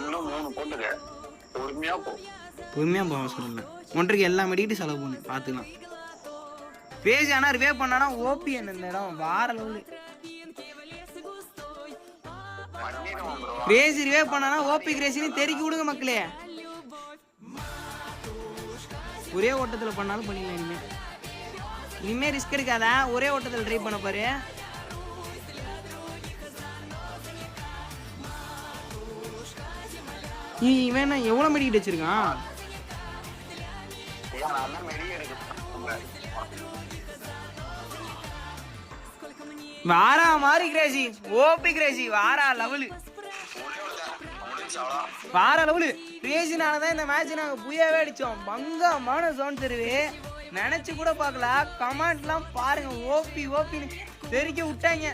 இன்னும் 3 போட்டுக்க. பொறுமையா போ. பொறுமையாக போக சொல்லல. ஒன்றைக்கு எல்லா மெடிக்கிட்டு செலவு பண்ணு பார்த்துக்கலாம். பேசி ஆனால் ரிவே பண்ணானா ஓபி என்ன இந்த இடம் வார லெவலு. கிரேசி ரிவே பண்ணானா ஓபி கிரேசின்னு தெருக்கி விடுங்க மக்களே. ஒரே ஓட்டத்தில் பண்ணாலும் பண்ணிக்கலாம். இனிமே ரிஸ்க் எடுக்காத, ஒரே ஓட்டத்தில் ட்ரை பண்ண பாரு. இவன் எவ்வளோ மெடிக்கிட்டு வச்சிருக்கான்? வாரா மாதிரி கிரேசி ஓபி கிரேசி வாரா லெவலு வார லெவலு கிரேசினாலதான் இந்த மேட்ச் நாங்க புயவே அடிச்சோம். பங்கமான சோன் தெருவு நினைச்சு கூட பார்க்கல. கமெண்ட்லாம் பாருங்க, ஓபி ஓபின்னு தெரிக்க விட்டாங்க.